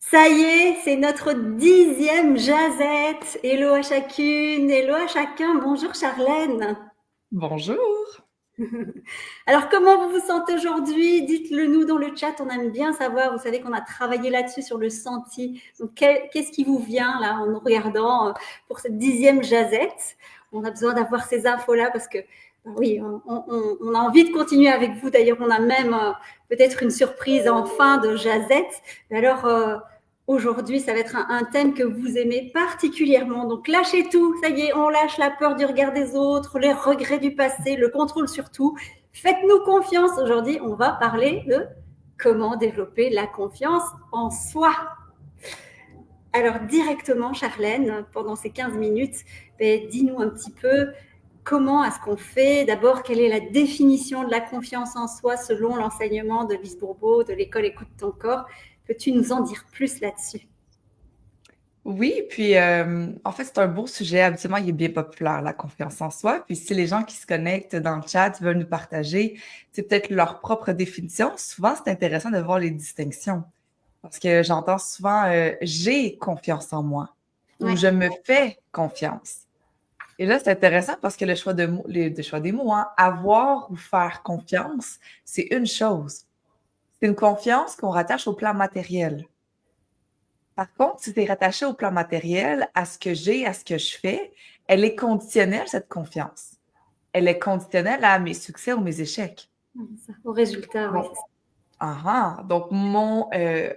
Ça y est, c'est notre 10e jazette. Hello à chacune, hello à chacun. Bonjour Charlène. Bonjour. Alors comment vous vous sentez aujourd'hui? Dites-le nous dans le chat, on aime bien savoir. Vous savez qu'on a travaillé là-dessus sur le senti. Donc qu'est-ce qui vous vient là en nous regardant pour cette 10e jazette? On a besoin d'avoir ces infos-là parce que oui, on a envie de continuer avec vous. D'ailleurs, on a même peut-être une surprise en fin de jazette. Mais alors, aujourd'hui, ça va être un thème que vous aimez particulièrement. Donc, lâchez tout. Ça y est, on lâche la peur du regard des autres, les regrets du passé, le contrôle sur tout. Faites-nous confiance. Aujourd'hui, on va parler de comment développer la confiance en soi. Alors, directement, Charlène, pendant ces 15 minutes, dis-nous un petit peu comment est-ce qu'on fait. D'abord, quelle est la définition de la confiance en soi selon l'enseignement de Lise Bourbeau, de l'école Écoute ton corps? Peux-tu nous en dire plus là-dessus? Oui, puis en fait, c'est un beau sujet. Habituellement, il est bien populaire, la confiance en soi. Puis si les gens qui se connectent dans le chat veulent nous partager, c'est peut-être leur propre définition. Souvent, c'est intéressant de voir les distinctions. Parce que j'entends souvent j'ai confiance en moi ou Ouais. je me fais confiance. Et là, c'est intéressant parce que le choix de mots, le choix des mots, hein, avoir ou faire confiance, c'est une chose. C'est une confiance qu'on rattache au plan matériel. Par contre, si tu es rattaché au plan matériel, à ce que j'ai, à ce que je fais, elle est conditionnelle, cette confiance. Elle est conditionnelle à mes succès ou mes échecs. Au résultat, oui. Donc, donc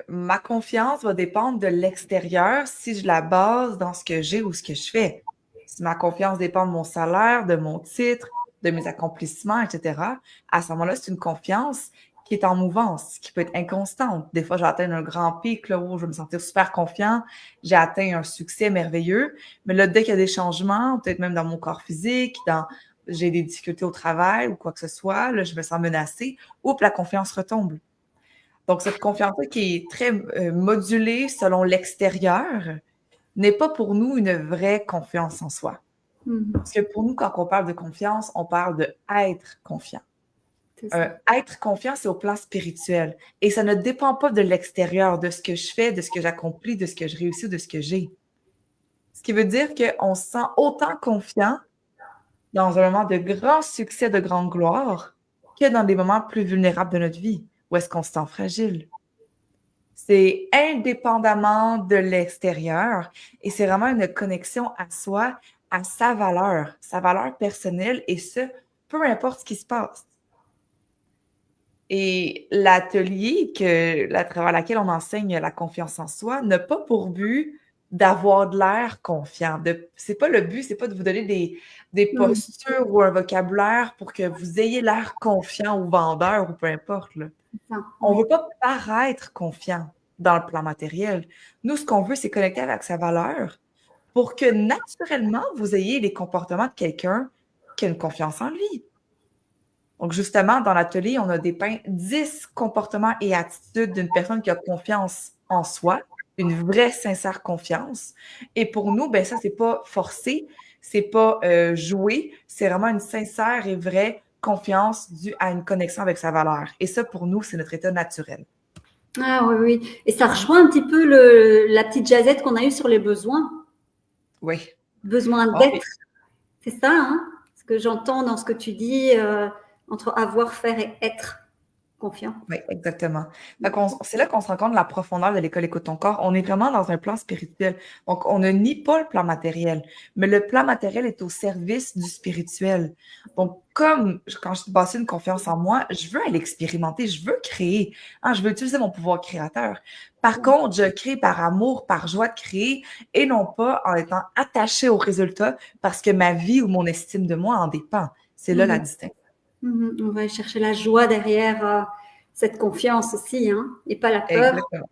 ma confiance va dépendre de l'extérieur si je la base dans ce que j'ai ou ce que je fais. Si ma confiance dépend de mon salaire, de mon titre, de mes accomplissements, etc., à ce moment-là, c'est une confiance qui est en mouvance, qui peut être inconstante. Des fois, j'ai atteint un grand pic là, où je vais me sentir super confiant, j'ai atteint un succès merveilleux, mais là, dès qu'il y a des changements, peut-être même dans mon corps physique, j'ai des difficultés au travail ou quoi que ce soit, là, je me sens menacée, oups, la confiance retombe. Donc, cette confiance-là qui est très modulée selon l'extérieur n'est pas pour nous une vraie confiance en soi. Mhm. Parce que pour nous, quand on parle de confiance, on parle de être confiant. C'est ça. Être confiant, c'est au plan spirituel. Et ça ne dépend pas de l'extérieur, de ce que je fais, de ce que j'accomplis, de ce que je réussis, de ce que j'ai. Ce qui veut dire qu'on se sent autant confiant dans un moment de grand succès, de grande gloire, que dans des moments plus vulnérables de notre vie, où est-ce qu'on se sent fragile. C'est indépendamment de l'extérieur et c'est vraiment une connexion à soi, à sa valeur personnelle et ce, peu importe ce qui se passe. Et l'atelier à travers laquelle on enseigne la confiance en soi n'a pas pour but d'avoir de l'air confiant. C'est pas le but, c'est pas de vous donner des Mhm. postures ou un vocabulaire pour que vous ayez l'air confiant ou vendeur ou peu importe, là. C'est ça. On Oui. veut pas paraître confiant dans le plan matériel. Nous, ce qu'on veut, c'est connecter avec sa valeur pour que naturellement, vous ayez les comportements de quelqu'un qui a une confiance en lui. Donc, justement, dans l'atelier, on a dépeint 10 comportements et attitudes d'une personne qui a confiance en soi, une vraie, sincère confiance. Et pour nous, ben ça, c'est pas forcé, c'est pas joué, c'est vraiment une sincère et vraie confiance due à une connexion avec sa valeur. Et ça, pour nous, c'est notre état naturel. Ah oui, oui. Et ça rejoint un petit peu la petite jazette qu'on a eue sur les besoins. Oui. Besoin Oh, d'être. C'est ça, hein? Ce que j'entends dans ce que tu dis, entre avoir, faire et être confiant. oui, exactement. C'est là qu'on se rend compte de la profondeur de l'école Écoute ton corps. On est vraiment dans un plan spirituel. Donc, on ne nie pas le plan matériel, mais le plan matériel est au service du spirituel. Donc, quand je bâtis une confiance en moi, je veux aller expérimenter, je veux créer, hein, je veux utiliser mon pouvoir créateur. Par contre, je crée par amour, par joie de créer et non pas en étant attaché au résultat parce que ma vie ou mon estime de moi en dépend. C'est là la Mhm. distinction. Mhm. On va chercher la joie derrière cette confiance aussi, hein, et pas la peur. Exactement.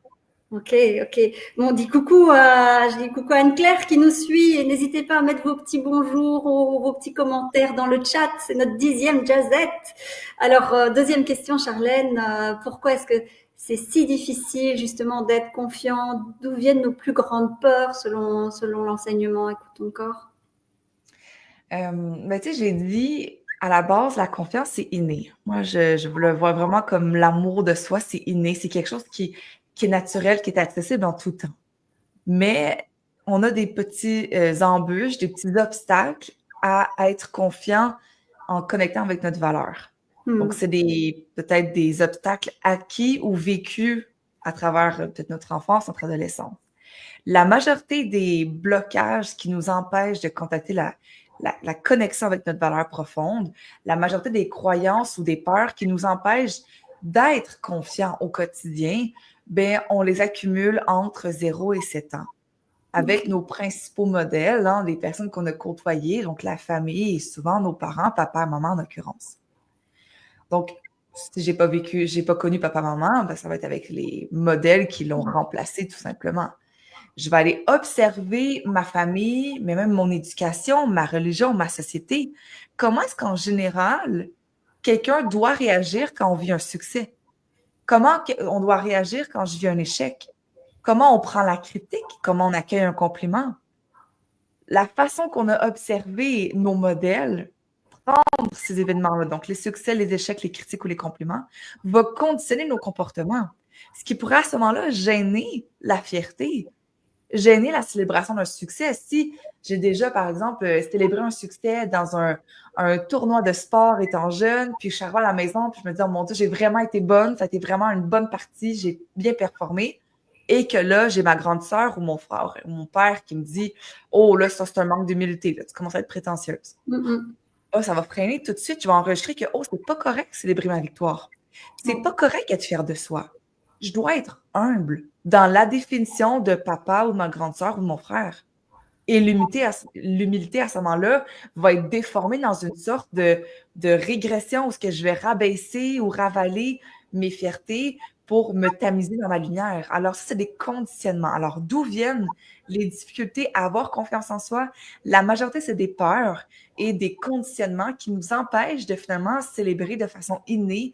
Ok, ok. Bon, je dis coucou à Anne-Claire qui nous suit et n'hésitez pas à mettre vos petits bonjours ou vos petits commentaires dans le chat. C'est notre 10e jazette. Alors, deuxième question, Charlène. Pourquoi est-ce que c'est si difficile justement d'être confiant? D'où viennent nos plus grandes peurs selon l'enseignement Écoute ton corps? Tu sais, j'ai dit, à la base, la confiance, c'est inné. Moi, je le vois vraiment comme l'amour de soi, c'est inné. C'est quelque chose qui est naturel, qui est accessible en tout temps. Mais on a des petits embûches, des petits obstacles à être confiant en connectant avec notre valeur. Donc, c'est peut-être des obstacles acquis ou vécus à travers peut-être notre enfance, notre adolescence. La majorité des blocages qui nous empêchent de contacter la connexion avec notre valeur profonde, la majorité des croyances ou des peurs qui nous empêchent d'être confiants au quotidien, ben, on les accumule entre 0 et 7 ans. Avec nos principaux modèles, hein, les personnes qu'on a côtoyées, donc la famille et souvent nos parents, papa, maman en l'occurrence. Donc, si j'ai pas connu papa, maman, ben, ça va être avec les modèles qui l'ont remplacé tout simplement. Je vais aller observer ma famille, mais même mon éducation, ma religion, ma société. Comment est-ce qu'en général, quelqu'un doit réagir quand on vit un succès? Comment on doit réagir quand je vis un échec? Comment on prend la critique? Comment on accueille un compliment? La façon qu'on a observé nos modèles prendre ces événements-là, donc les succès, les échecs, les critiques ou les compliments, va conditionner nos comportements. Ce qui pourrait à ce moment-là gêner la fierté, gêner la célébration d'un succès. Si j'ai déjà, par exemple, célébré un succès dans un tournoi de sport étant jeune, puis je suis arrivée à la maison, puis je me dis, oh mon Dieu, j'ai vraiment été bonne, ça a été vraiment une bonne partie, j'ai bien performé. Et que là, j'ai ma grande sœur ou mon frère ou mon père qui me dit, oh là, ça c'est un manque d'humilité, là, tu commences à être prétentieuse. Oh, ça va freiner tout de suite, je vais enregistrer que, oh, c'est pas correct de célébrer ma victoire. C'est pas correct d'être fier de soi. Je dois être humble dans la définition de papa ou de ma grande sœur ou de mon frère. Et l'humilité à ce moment-là va être déformée dans une sorte de régression où ce que je vais rabaisser ou ravaler mes fiertés pour me tamiser dans ma lumière. Alors, ça, c'est des conditionnements. Alors, d'où viennent les difficultés à avoir confiance en soi? La majorité, c'est des peurs et des conditionnements qui nous empêchent de finalement célébrer de façon innée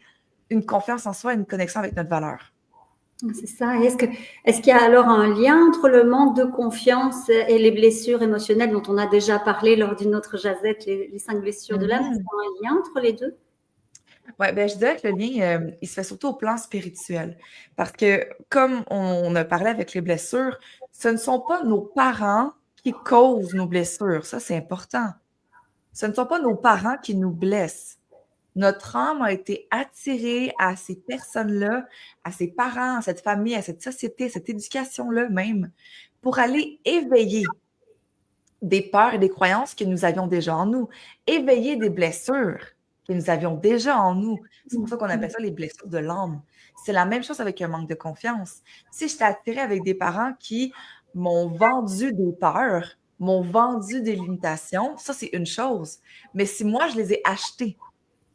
une confiance en soi et une connexion avec notre valeur. C'est ça. Est-ce qu'il y a alors un lien entre le manque de confiance et les blessures émotionnelles dont on a déjà parlé lors d'une autre jazette, les 5 blessures de l'âme? Est-ce qu'il y a un lien entre les deux? Oui, ben, je dirais que le lien, il se fait surtout au plan spirituel. Parce que, comme on a parlé avec les blessures, ce ne sont pas nos parents qui causent nos blessures. Ça, c'est important. Ce ne sont pas nos parents qui nous blessent. Notre âme a été attirée à ces personnes-là, à ces parents, à cette famille, à cette société, à cette éducation-là même, pour aller éveiller des peurs et des croyances que nous avions déjà en nous, éveiller des blessures que nous avions déjà en nous. C'est pour ça qu'on appelle ça les blessures de l'âme. C'est la même chose avec un manque de confiance. Si je t'ai attirée avec des parents qui m'ont vendu des peurs, m'ont vendu des limitations, ça, c'est une chose. Mais si moi, je les ai achetées,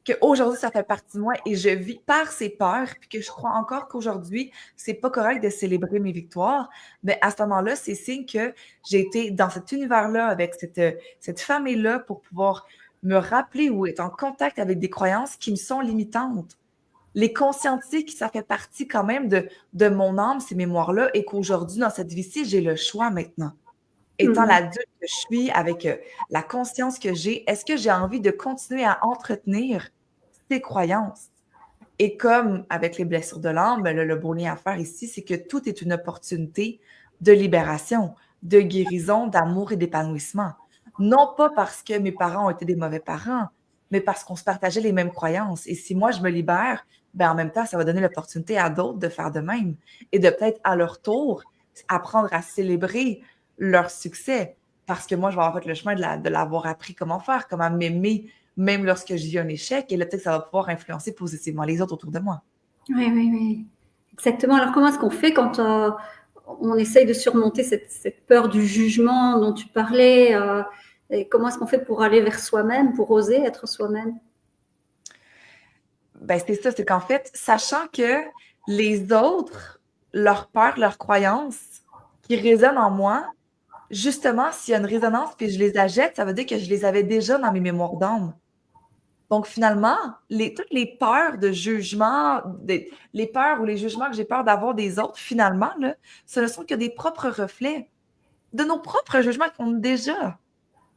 qu'aujourd'hui, ça fait partie de moi et je vis par ces peurs, puis que je crois encore qu'aujourd'hui, c'est pas correct de célébrer mes victoires, mais à ce moment-là, c'est signe que j'ai été dans cet univers-là avec cette famille-là pour pouvoir me rappeler ou être en contact avec des croyances qui me sont limitantes. Les conscientiser que ça fait partie quand même de mon âme, ces mémoires-là, et qu'aujourd'hui, dans cette vie-ci, j'ai le choix maintenant. Étant l'adulte que je suis, avec la conscience que j'ai, est-ce que j'ai envie de continuer à entretenir ces croyances? Et comme avec les blessures de l'âme, ben, le beau lien à faire ici, c'est que tout est une opportunité de libération, de guérison, d'amour et d'épanouissement. Non pas parce que mes parents ont été des mauvais parents, mais parce qu'on se partageait les mêmes croyances. Et si moi, je me libère, ben, en même temps, ça va donner l'opportunité à d'autres de faire de même et de peut-être à leur tour apprendre à célébrer leur succès. Parce que moi, je vais avoir fait le chemin de l'avoir appris comment faire, comment m'aimer, même lorsque je vis un échec. Et là, peut-être que ça va pouvoir influencer positivement les autres autour de moi. Oui, oui, oui. Exactement. Alors, comment est-ce qu'on fait quand on essaye de surmonter cette peur du jugement dont tu parlais et comment est-ce qu'on fait pour aller vers soi-même, pour oser être soi-même? Ben, c'est ça, c'est qu'en fait, sachant que les autres, leurs peurs, leurs croyances qui résonnent en moi, justement, s'il y a une résonance puis je les achète, ça veut dire que je les avais déjà dans mes mémoires d'âme. Donc, finalement, toutes les peurs de jugement, les peurs ou les jugements que j'ai peur d'avoir des autres, finalement, là, ce ne sont que des propres reflets de nos propres jugements qu'on a déjà.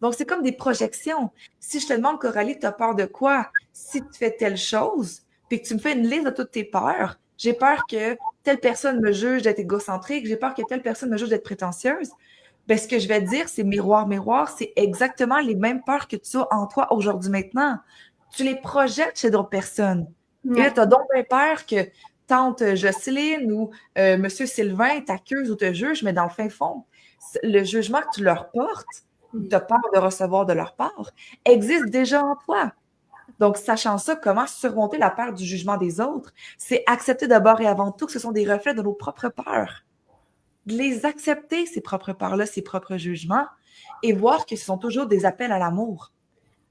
Donc, c'est comme des projections. Si je te demande, Coralie, tu as peur de quoi? Si tu fais telle chose, puis que tu me fais une liste de toutes tes peurs, J'ai peur que telle personne me juge d'être égocentrique. J'ai peur que telle personne me juge d'être prétentieuse. Ben, ce que je vais te dire, c'est miroir, miroir, c'est exactement les mêmes peurs que tu as en toi aujourd'hui maintenant. Tu les projettes chez d'autres personnes. Et là, Ouais. tu as donc bien peur que tante Jocelyne ou monsieur Sylvain t'accuse ou te juge, mais dans le fin fond, le jugement que tu leur portes, tu as peur de recevoir de leur part, existe déjà en toi. Donc, sachant ça, comment surmonter la peur du jugement des autres? C'est accepter d'abord et avant tout que ce sont des reflets de nos propres peurs. De les accepter, ces propres peurs-là, ces propres jugements, et voir que ce sont toujours des appels à l'amour.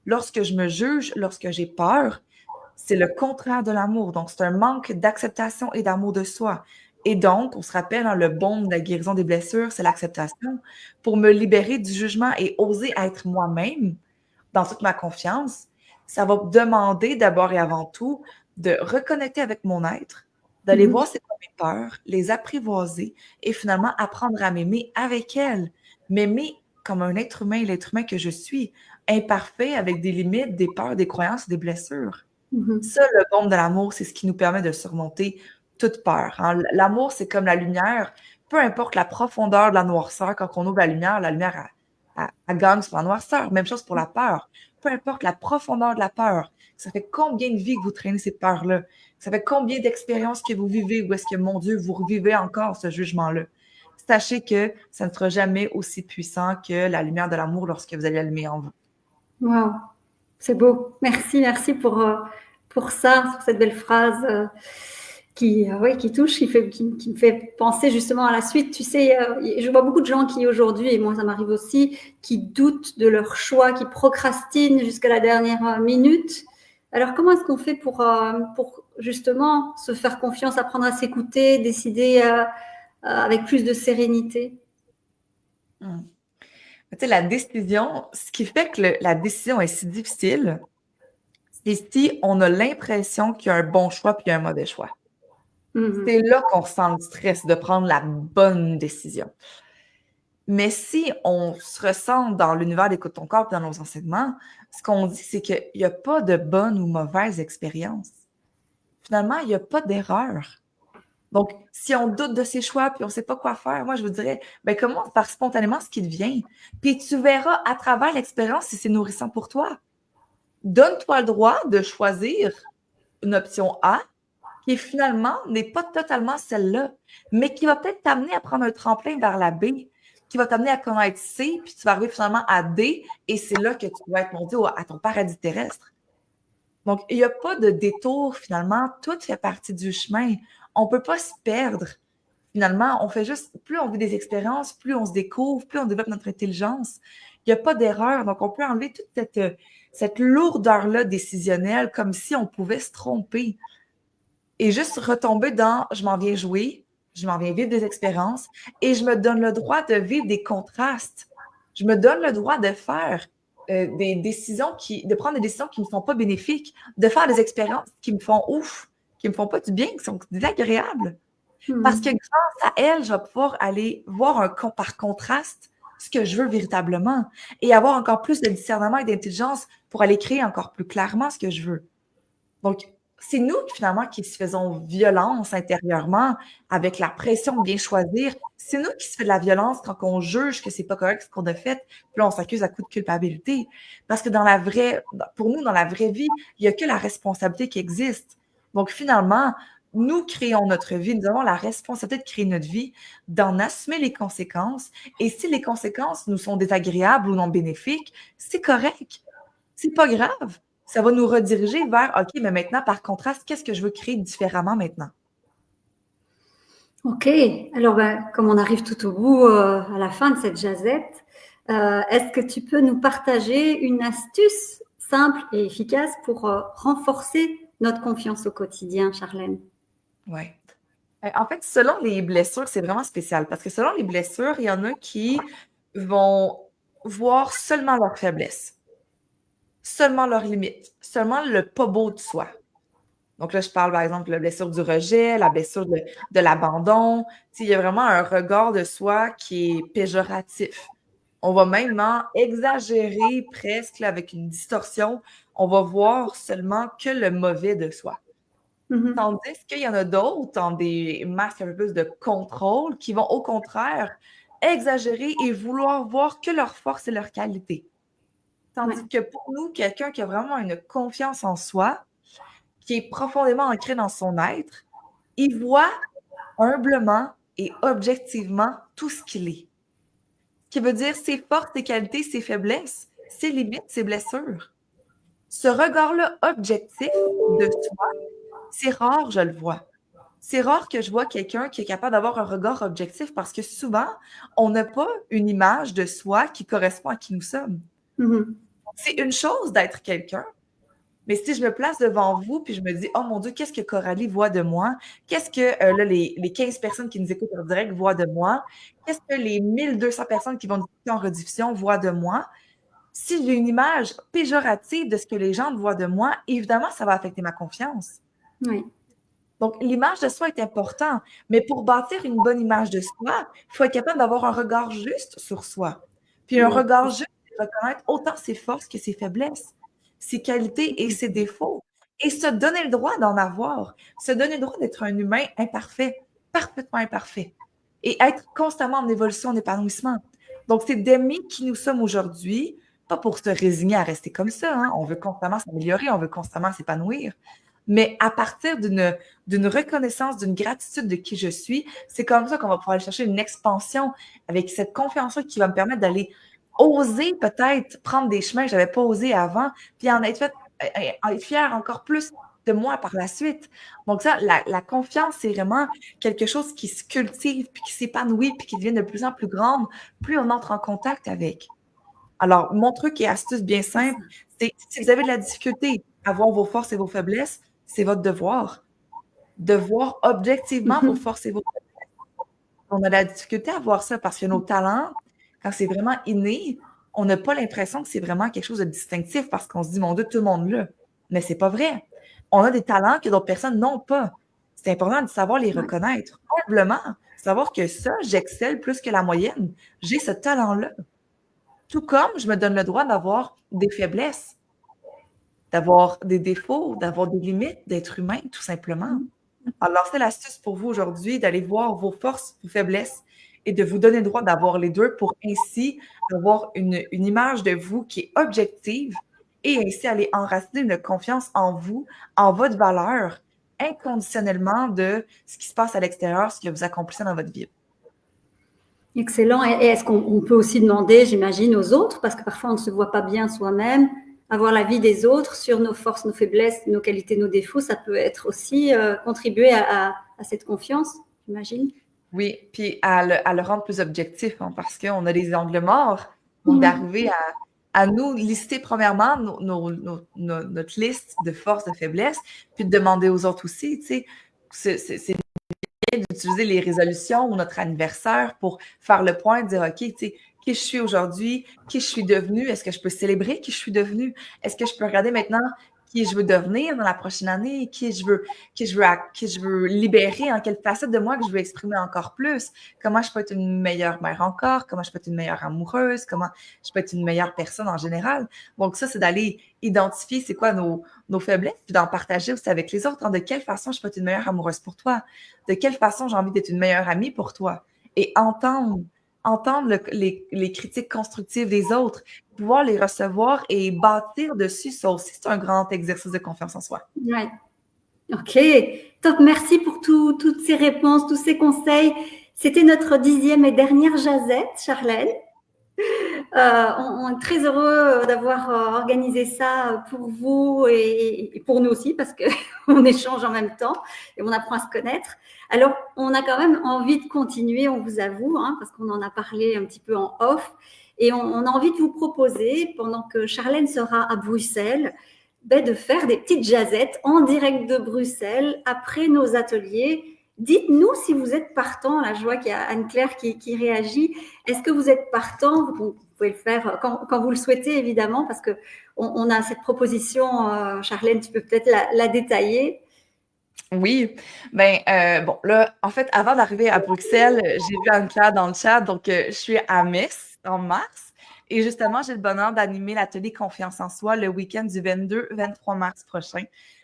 Lorsque je me juge, lorsque j'ai peur, c'est le contraire de l'amour. Donc, c'est un manque d'acceptation et d'amour de soi. Et donc, on se rappelle, hein, le baume de la guérison des blessures, c'est l'acceptation. Pour me libérer du jugement et oser être moi-même dans toute ma confiance, ça va demander d'abord et avant tout de reconnecter avec mon être, d'aller Mhm. voir c'est quoi mes peurs, les apprivoiser et finalement apprendre à m'aimer avec elles. M'aimer comme un être humain, l'être humain que je suis, imparfait, avec des limites, des peurs, des croyances, des blessures. Mhm. Ça, le baume de l'amour, c'est ce qui nous permet de surmonter toute peur, hein. L'amour, c'est comme la lumière. Peu importe la profondeur de la noirceur, quand on ouvre la lumière, elle gagne sur la noirceur. Même chose pour la peur. Peu importe la profondeur de la peur, ça fait combien de vies que vous traînez cette peur-là? Ça fait combien d'expériences que vous vivez ou est-ce que, mon Dieu, vous revivez encore ce jugement-là? Sachez que ça ne sera jamais aussi puissant que la lumière de l'amour lorsque vous allez allumer en vous. Wow, c'est beau. Merci, merci pour ça, pour cette belle phrase ouais, qui touche, qui me fait penser justement à la suite. Tu sais, je vois beaucoup de gens qui aujourd'hui, et moi ça m'arrive aussi, qui doutent de leur choix, qui procrastinent jusqu'à la dernière minute. Alors comment est-ce qu'on fait pour justement se faire confiance, apprendre à s'écouter, décider avec plus de sérénité? Hum. Tu sais, la décision, ce qui fait que la décision est si difficile, c'est si on a l'impression qu'il y a un bon choix puis un mauvais choix. Mhm. C'est là qu'on ressent le stress de prendre la bonne décision. Mais si on se ressent dans l'univers d'Écoute ton corps puis dans nos enseignements, ce qu'on dit, c'est qu'il n'y a pas de bonne ou mauvaise expérience. Finalement, il n'y a pas d'erreur. Donc, si on doute de ses choix puis on ne sait pas quoi faire, moi, je vous dirais, ben, commence par spontanément ce qui te vient. Puis tu verras à travers l'expérience si c'est nourrissant pour toi. Donne-toi le droit de choisir une option A qui finalement n'est pas totalement celle-là, mais qui va peut-être t'amener à prendre un tremplin vers la B, qui va t'amener à connaître C, puis tu vas arriver finalement à D, et c'est là que tu vas être monté à ton paradis terrestre. Donc, il n'y a pas de détour finalement, tout fait partie du chemin. On ne peut pas se perdre. Finalement, on fait juste, plus on vit des expériences, plus on se découvre, plus on développe notre intelligence. Il n'y a pas d'erreur. Donc, on peut enlever toute cette lourdeur-là décisionnelle comme si on pouvait se tromper et juste retomber dans je m'en viens jouer, je m'en viens vivre des expériences et je me donne le droit de vivre des contrastes. Je me donne le droit de faire des décisions de prendre des décisions qui ne me sont pas bénéfiques, de faire des expériences qui me font ouf, qui me font pas du bien, qui sont désagréables. Parce que Mhm. grâce à elle, je vais pouvoir aller voir par contraste ce que je veux véritablement et avoir encore plus de discernement et d'intelligence pour aller créer encore plus clairement ce que je veux. Donc, c'est nous finalement qui se faisons violence intérieurement avec la pression de bien choisir. C'est nous qui se fait de la violence quand on juge que c'est pas correct ce qu'on a fait, puis là, on s'accuse à coup de culpabilité. Parce que pour nous, dans la vraie vie, il n'y a que la responsabilité qui existe. Donc, finalement, nous créons notre vie, nous avons la responsabilité de créer notre vie, d'en assumer les conséquences. Et si les conséquences nous sont désagréables ou non bénéfiques, c'est correct. C'est pas grave. Ça va nous rediriger vers, OK, mais maintenant, par contraste, qu'est-ce que je veux créer différemment maintenant? Ok, alors ben, comme on arrive tout au bout, à la fin de cette jazette, est-ce que tu peux nous partager une astuce simple et efficace pour renforcer notre confiance au quotidien, Charlène? Ouais. En fait, selon les blessures, c'est vraiment spécial parce que selon les blessures, il y en a qui vont voir seulement leurs faiblesses, seulement leurs limites, seulement le pas beau de soi. Donc là, je parle par exemple de la blessure du rejet, la blessure de l'abandon. Tu sais, il y a vraiment un regard de soi qui est péjoratif. On va même exagérer presque là, avec une distorsion. On va voir seulement que le mauvais de soi. Mhm. Tandis qu'il y en a d'autres, dans des masques un peu plus de contrôle, qui vont au contraire exagérer et vouloir voir que leur force et leur qualité. Ouais. Tandis que pour nous, quelqu'un qui a vraiment une confiance en soi, qui est profondément ancré dans son être, il voit humblement et objectivement tout ce qu'il est. Ce qui veut dire ses forces, ses qualités, ses faiblesses, ses limites, ses blessures. Ce regard-là objectif de soi, c'est rare, je le vois. C'est rare que je vois quelqu'un qui est capable d'avoir un regard objectif parce que souvent, on n'a pas une image de soi qui correspond à qui nous sommes. Mhm. C'est une chose d'être quelqu'un, mais si je me place devant vous puis je me dis, oh mon Dieu, qu'est-ce que Coralie voit de moi? Qu'est-ce que là, les 15 personnes qui nous écoutent en direct voient de moi? Qu'est-ce que les 1200 personnes qui vont nous écouter en rediffusion voient de moi? Si j'ai une image péjorative de ce que les gens voient de moi, évidemment, ça va affecter ma confiance. Oui. Donc, l'image de soi est importante, mais pour bâtir une bonne image de soi, il faut être capable d'avoir un regard juste sur soi. Puis un Oui. regard juste, c'est reconnaître autant ses forces que ses faiblesses, ses qualités et ses défauts, et se donner le droit d'en avoir, se donner le droit d'être un humain imparfait, parfaitement imparfait, et être constamment en évolution, en épanouissement. Donc, c'est d'aimer qui nous sommes aujourd'hui, pas pour se résigner à rester comme ça, hein. On veut constamment s'améliorer, on veut constamment s'épanouir, mais à partir d'une reconnaissance, d'une gratitude de qui je suis, c'est comme ça qu'on va pouvoir aller chercher une expansion avec cette confiance-là qui va me permettre d'aller oser peut-être prendre des chemins que je n'avais pas osé avant, puis en être fière encore plus de moi par la suite. Donc ça, la confiance, c'est vraiment quelque chose qui se cultive, puis qui s'épanouit, puis qui devient de plus en plus grande, plus on entre en contact avec. Alors, mon truc et astuce bien C'est ça. simple, c'est si vous avez de la difficulté à voir vos forces et vos faiblesses, c'est votre devoir de voir objectivement vos Mhm. forces et vos faiblesses. On a de la difficulté à voir ça parce que nos talents, quand c'est vraiment inné, on n'a pas l'impression que c'est vraiment quelque chose de distinctif parce qu'on se dit, mon Dieu, tout le monde l'a. Mais c'est pas vrai. On a des talents que d'autres personnes n'ont pas. C'est important de savoir les Ouais. reconnaître. Humblement, savoir que ça, j'excelle plus que la moyenne. J'ai ce talent-là. Tout comme je me donne le droit d'avoir des faiblesses, d'avoir des défauts, d'avoir des limites, d'être humain, tout simplement. Mhm. Alors, c'est l'astuce pour vous aujourd'hui d'aller voir vos forces, vos faiblesses et de vous donner le droit d'avoir les deux pour ainsi avoir une image de vous qui est objective et ainsi aller enraciner une confiance en vous, en votre valeur, inconditionnellement de ce qui se passe à l'extérieur, ce que vous accomplissez dans votre vie. Excellent. Et est-ce qu'on peut aussi demander, j'imagine, aux autres, parce que parfois on ne se voit pas bien soi-même, avoir l'avis des autres sur nos forces, nos faiblesses, nos qualités, nos défauts, ça peut être aussi contribuer à cette confiance, j'imagine. Oui, puis à le rendre plus objectif, hein, parce qu'on a des angles morts. Donc, Mhm. d'arriver à nous lister premièrement notre liste de forces, de faiblesses, puis de demander aux autres aussi, tu sais, c'est bien d'utiliser les résolutions ou notre anniversaire pour faire le point, dire, OK, tu sais, qui je suis aujourd'hui, qui je suis devenue, est-ce que je peux célébrer qui je suis devenue? Est-ce que je peux regarder maintenant qui je veux devenir dans la prochaine année, qui je veux libérer, en quelle facette de moi que je veux exprimer encore plus, comment je peux être une meilleure mère encore, comment je peux être une meilleure amoureuse, comment je peux être une meilleure personne en général. Donc ça, c'est d'aller identifier c'est quoi nos faiblesses, puis d'en partager aussi avec les autres. Hein, de quelle façon je peux être une meilleure amoureuse pour toi? De quelle façon j'ai envie d'être une meilleure amie pour toi? Et entendre les critiques constructives des autres, pouvoir les recevoir et bâtir dessus, ça aussi, c'est un grand exercice de confiance en soi. Ouais. Ok, top. Merci pour toutes ces réponses, tous ces conseils. C'était notre 10e et dernière jazette, Charlène. On est très heureux d'avoir organisé ça pour vous et pour nous aussi parce qu'on échange en même temps et on apprend à se connaître. Alors, on a quand même envie de continuer, on vous avoue, hein, parce qu'on en a parlé un petit peu en off. Et on a envie de vous proposer, pendant que Charlène sera à Bruxelles, de faire des petites jazettes en direct de Bruxelles après nos ateliers. Dites-nous si vous êtes partant. Là, je vois qu'il y a Anne-Claire qui réagit. Est-ce que vous êtes partant? Vous pouvez le faire quand vous le souhaitez, évidemment, parce qu'on a cette proposition. Charlène, tu peux peut-être la détailler. Oui, ben bon, là, en fait, avant d'arriver à Bruxelles, j'ai vu Anne-Claire dans le chat, donc je suis à Metz en mars. Et justement, j'ai le bonheur d'animer l'atelier Confiance en soi le week-end du 22-23 mars prochain.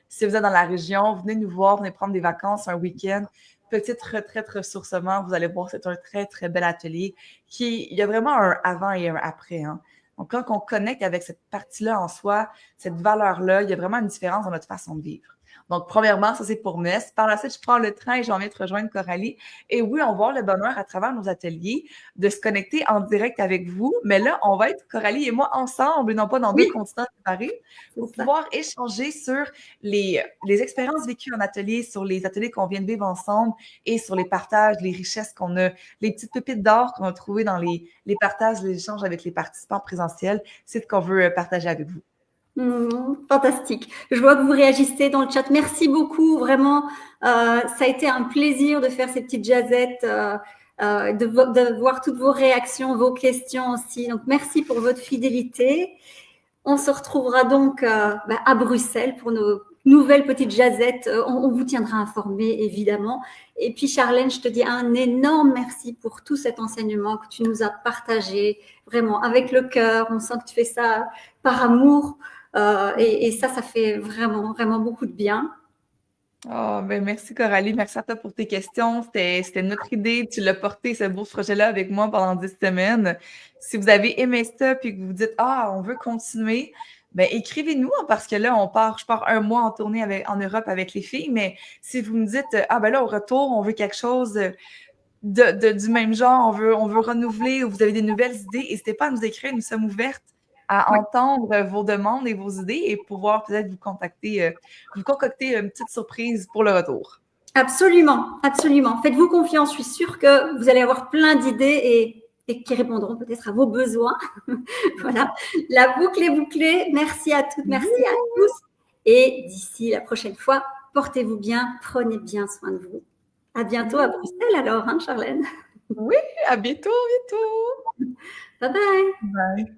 Si vous êtes dans la région, venez nous voir, venez prendre des vacances, un week-end. Petite retraite ressourcement, vous allez voir, c'est un très, très bel atelier il y a vraiment un avant et un après. Hein. Donc, quand on connecte avec cette partie-là en soi, cette valeur-là, il y a vraiment une différence dans notre façon de vivre. Donc, premièrement, ça, c'est pour Metz. Par la suite, je prends le train et j'en viens te rejoindre Coralie. Et oui, on va avoir le bonheur à travers nos ateliers de se connecter en direct avec vous. Mais là, on va être, Coralie et moi, ensemble et non pas dans deux Oui, continents séparés c'est pour ça. pouvoir échanger sur les expériences vécues en atelier, sur les ateliers qu'on vient de vivre ensemble et sur les partages, les richesses qu'on a, les petites pépites d'or qu'on a trouvées dans les partages, les échanges avec les participants présentiels. C'est ce qu'on veut partager avec vous. Fantastique. Je vois que vous réagissez dans le chat. Merci beaucoup. Vraiment, ça a été un plaisir de faire ces petites jazettes, de voir toutes vos réactions, vos questions aussi. Donc, merci pour votre fidélité. On se retrouvera donc à Bruxelles pour nos nouvelles petites jazettes. On vous tiendra informés, évidemment. Et puis, Charlène, je te dis un énorme merci pour tout cet enseignement que tu nous as partagé, vraiment avec le cœur. On sent que tu fais ça par amour. Et ça fait vraiment, vraiment beaucoup de bien. Oh, ben merci Coralie, merci à toi pour tes questions. C'était notre idée. Tu l'as porté, ce beau projet-là, avec moi pendant 10 semaines. Si vous avez aimé ça puis que vous dites, ah, on veut continuer, ben écrivez-nous hein, parce que là, je pars un mois en tournée en Europe avec les filles. Mais si vous me dites, ah, ben là, au retour, on veut quelque chose du même genre, on veut renouveler ou vous avez des nouvelles idées, n'hésitez pas à nous écrire. Nous sommes ouvertes à Oui. entendre vos demandes et vos idées et pouvoir peut-être vous contacter, vous concocter une petite surprise pour le retour. Absolument, absolument. Faites-vous confiance. Je suis sûre que vous allez avoir plein d'idées et qui répondront peut-être à vos besoins. Voilà. La boucle est bouclée. Merci à toutes, merci à tous. Et d'ici la prochaine fois, portez-vous bien, prenez bien soin de vous. À bientôt à Bruxelles alors, hein, Charlène. Oui, à bientôt, bientôt. Bye bye. Bye.